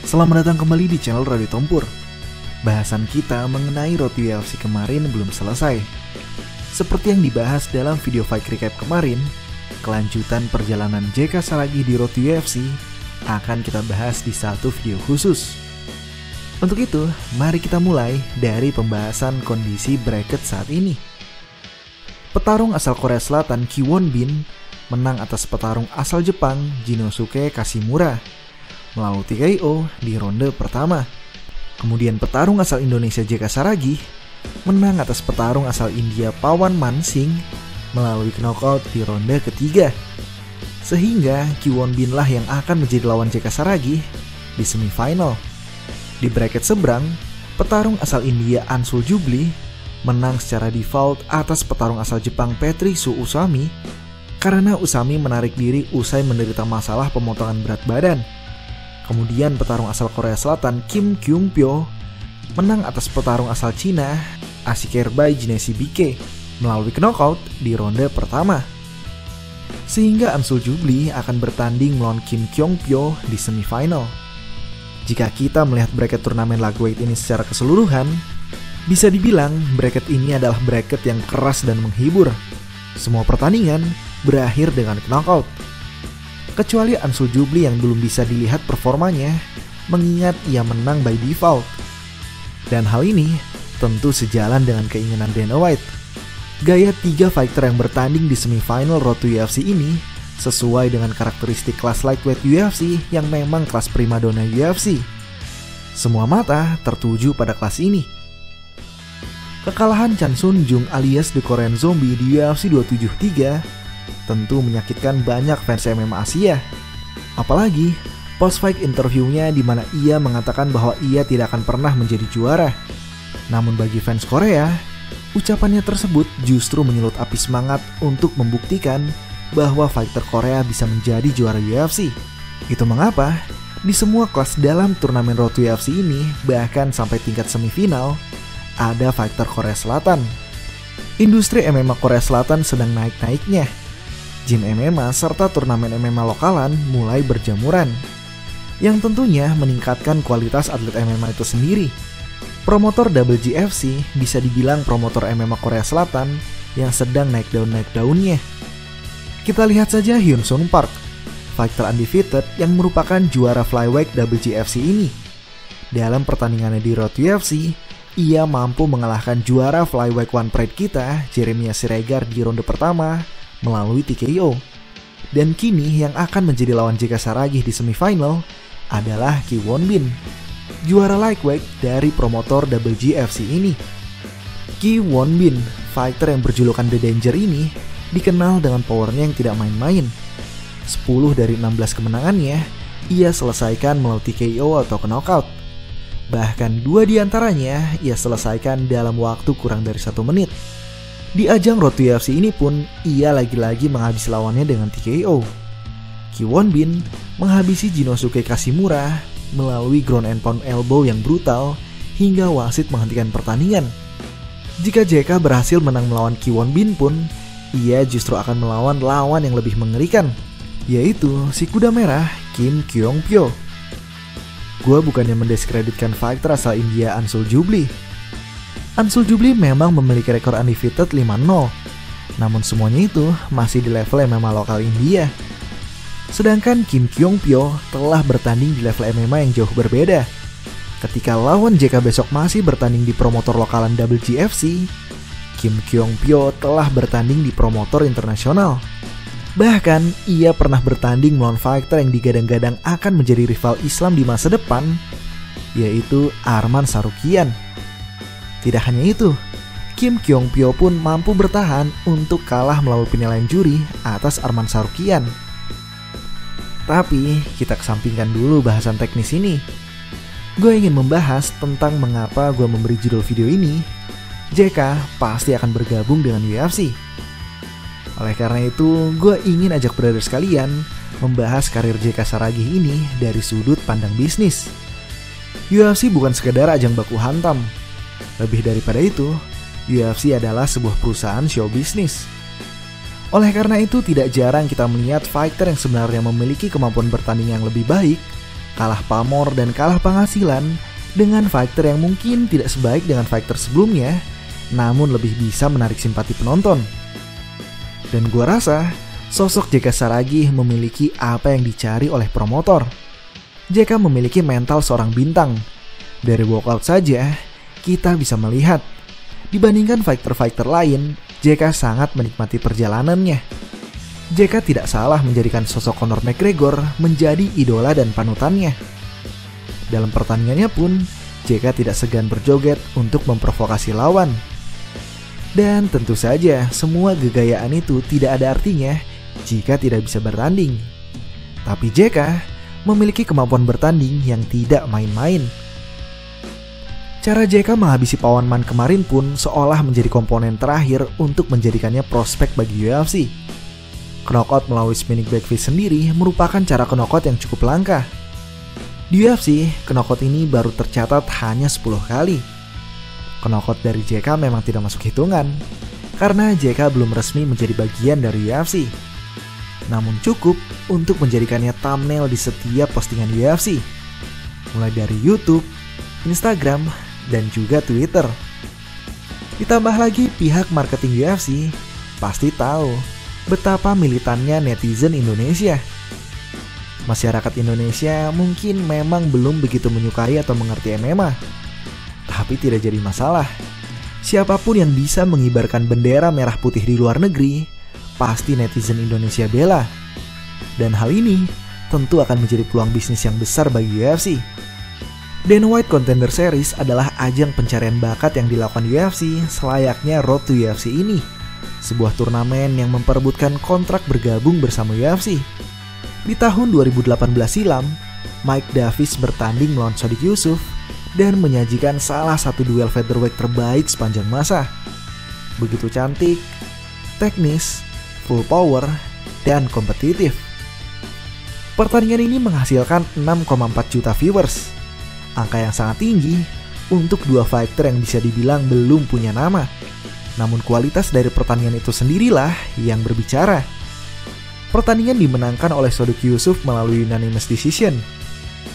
Selamat datang kembali di channel Radio Tempur. Bahasan kita mengenai Road to UFC kemarin belum selesai. Seperti yang dibahas dalam video fight recap kemarin, kelanjutan perjalanan JK Saragih di Road to UFC akan kita bahas di satu video khusus. Untuk itu, mari kita mulai dari pembahasan kondisi bracket saat ini. Petarung asal Korea Selatan Ki Won Bin menang atas petarung asal Jepang Jinosuke Kashimura melalui TKO di ronde pertama. Kemudian petarung asal Indonesia JK Saragih menang atas petarung asal India Pawan Mansingh melalui knockout di ronde ketiga. Sehingga Ki Won Bin lah yang akan menjadi lawan JK Saragih di semifinal. Di bracket seberang, petarung asal India Ansul Jubli menang secara default atas petarung asal Jepang Patrice Usami karena Usami menarik diri usai menderita masalah pemotongan berat badan. Kemudian petarung asal Korea Selatan Kim Kyung Pyo menang atas petarung asal Cina Asikerbai Jinesi Bike melalui knockout di ronde pertama. Sehingga Ansul Jubli akan bertanding melawan Kim Kyung Pyo di semifinal. Jika kita melihat bracket turnamen lightweight ini secara keseluruhan, bisa dibilang bracket ini adalah bracket yang keras dan menghibur. Semua pertandingan berakhir dengan knockout. Kecuali Ansul Jubli yang belum bisa dilihat performanya, mengingat ia menang by default. Dan hal ini tentu sejalan dengan keinginan Dana White. Gaya 3 fighter yang bertanding di semifinal Road to UFC ini sesuai dengan karakteristik kelas lightweight UFC yang memang kelas primadona UFC. Semua mata tertuju pada kelas ini. Kekalahan Chan Sung Jung alias The Korean Zombie di UFC 273 tentu menyakitkan banyak fans MMA Asia. Apalagi post-fight interviewnya di mana ia mengatakan bahwa ia tidak akan pernah menjadi juara. Namun bagi fans Korea, ucapannya tersebut justru menyulut api semangat untuk membuktikan bahwa fighter Korea bisa menjadi juara UFC. Itu mengapa di semua kelas dalam turnamen Road to UFC ini, bahkan sampai tingkat semifinal, ada fighter Korea Selatan. Industri MMA Korea Selatan sedang naik-naiknya. Gym MMA serta turnamen MMA lokalan mulai berjamuran, yang tentunya meningkatkan kualitas atlet MMA itu sendiri. Promotor WGFC bisa dibilang promotor MMA Korea Selatan yang sedang naik daunnya. Kita lihat saja Hyun Sung Park, fighter undefeated yang merupakan juara flyweight WGFC ini. Dalam pertandingannya di Road to UFC, ia mampu mengalahkan juara flyweight One Pride kita, Jeremiah Siregar di ronde pertama melalui TKO. Dan kini yang akan menjadi lawan JK Saragih di semifinal adalah Ki Won Bin, juara lightweight dari promotor WGFC ini. Ki Won Bin, fighter yang berjulukan The Danger ini, dikenal dengan powernya yang tidak main-main. 10 dari 16 kemenangannya ia selesaikan melalui TKO atau knockout. Bahkan 2 diantaranya ia selesaikan dalam waktu kurang dari 1 menit. Di ajang Road to UFC ini pun ia lagi-lagi menghabisi lawannya dengan TKO. Ki Won Bin menghabisi Jinosuke Kashimura melalui ground and pound elbow yang brutal hingga wasit menghentikan pertandingan. Jika JK berhasil menang melawan Ki Won Bin pun, ia justru akan melawan lawan yang lebih mengerikan, yaitu si kuda merah Kim Kyung Pyo. Gue bukannya mendiskreditkan fighter asal India Ansul Jubli. Ansul Jubli memang memiliki rekor undefeated 5-0. Namun semuanya itu masih di level MMA lokal India. Sedangkan Kim Kyung Pyo telah bertanding di level MMA yang jauh berbeda. Ketika lawan JK besok masih bertanding di promotor lokalan WGFC, Kim Kyung Pyo telah bertanding di promotor internasional. Bahkan ia pernah bertanding melawan fighter yang digadang-gadang akan menjadi rival Islam di masa depan, yaitu Arman Tsarukyan. Tidak hanya itu, Kim Kyung Pyo pun mampu bertahan untuk kalah melalui penilaian juri atas Arman Tsarukyan. Tapi kita kesampingkan dulu bahasan teknis ini. Gue ingin membahas tentang mengapa gue memberi judul video ini JK pasti akan bergabung dengan UFC. Oleh karena itu, gue ingin ajak brother sekalian membahas karir JK Saragih ini dari sudut pandang bisnis. UFC bukan sekedar ajang baku hantam. Lebih daripada itu, UFC adalah sebuah perusahaan show bisnis. Oleh karena itu, tidak jarang kita melihat fighter yang sebenarnya memiliki kemampuan bertanding yang lebih baik kalah pamor dan kalah penghasilan dengan fighter yang mungkin tidak sebaik dengan fighter sebelumnya, namun lebih bisa menarik simpati penonton. Dan gua rasa sosok JK Saragih memiliki apa yang dicari oleh promotor. JK memiliki mental seorang bintang. Dari walkout saja, kita bisa melihat dibandingkan fighter-fighter lain, JK sangat menikmati perjalanannya. JK tidak salah menjadikan sosok Conor McGregor menjadi idola dan panutannya. Dalam pertandingannya pun, JK tidak segan berjoget untuk memprovokasi lawan. Dan tentu saja, semua gegayaan itu tidak ada artinya jika tidak bisa bertanding. Tapi JK memiliki kemampuan bertanding yang tidak main-main. Cara JK menghabisi Pawan Man kemarin pun seolah menjadi komponen terakhir untuk menjadikannya prospek bagi UFC. Knockout melalui spinning backfist sendiri merupakan cara knockout yang cukup langka. Di UFC, knockout ini baru tercatat hanya 10 kali. Knockout dari JK memang tidak masuk hitungan, karena JK belum resmi menjadi bagian dari UFC. Namun cukup untuk menjadikannya thumbnail di setiap postingan UFC, mulai dari YouTube, Instagram, dan juga Twitter. Ditambah lagi pihak marketing UFC pasti tahu betapa militannya netizen Indonesia. Masyarakat Indonesia mungkin memang belum begitu menyukai atau mengerti MMA, tapi tidak jadi masalah. Siapapun yang bisa mengibarkan bendera merah putih di luar negeri, pasti netizen Indonesia bela. Dan hal ini tentu akan menjadi peluang bisnis yang besar bagi UFC. Dana White Contender Series adalah ajang pencarian bakat yang dilakukan UFC selayaknya Road to UFC ini. Sebuah turnamen yang memperebutkan kontrak bergabung bersama UFC. Di tahun 2018 silam, Mike Davis bertanding melawan Sodiq Yusuff dan menyajikan salah satu duel featherweight terbaik sepanjang masa. Begitu cantik, teknis, full power, dan kompetitif. Pertandingan ini menghasilkan 6,4 juta viewers. Angka yang sangat tinggi untuk dua fighter yang bisa dibilang belum punya nama. Namun kualitas dari pertandingan itu sendirilah yang berbicara. Pertandingan dimenangkan oleh Sodiq Yusuff melalui unanimous decision,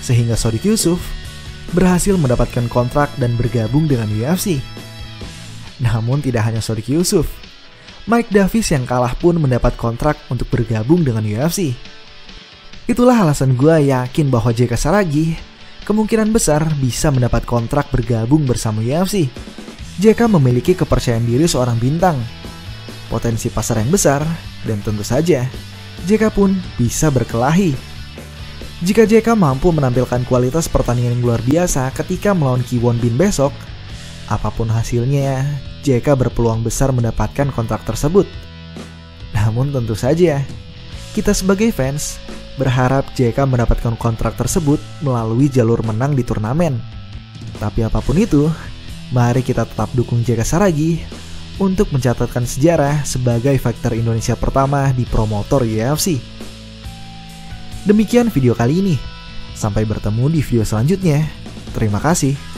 sehingga Sodiq Yusuff berhasil mendapatkan kontrak dan bergabung dengan UFC. Namun tidak hanya Sodiq Yusuff, Mike Davis yang kalah pun mendapat kontrak untuk bergabung dengan UFC. Itulah alasan gue yakin bahwa JK Saragih kemungkinan besar bisa mendapat kontrak bergabung bersama UFC. JK memiliki kepercayaan diri seorang bintang, potensi pasar yang besar, dan tentu saja JK pun bisa berkelahi. Jika JK mampu menampilkan kualitas pertandingan yang luar biasa ketika melawan Ki Won Bin besok, apapun hasilnya, JK berpeluang besar mendapatkan kontrak tersebut. Namun tentu saja, kita sebagai fans berharap JK mendapatkan kontrak tersebut melalui jalur menang di turnamen. Tapi apapun itu, mari kita tetap dukung JK Saragih untuk mencatatkan sejarah sebagai fighter Indonesia pertama di promotor UFC. Demikian video kali ini. Sampai bertemu di video selanjutnya. Terima kasih.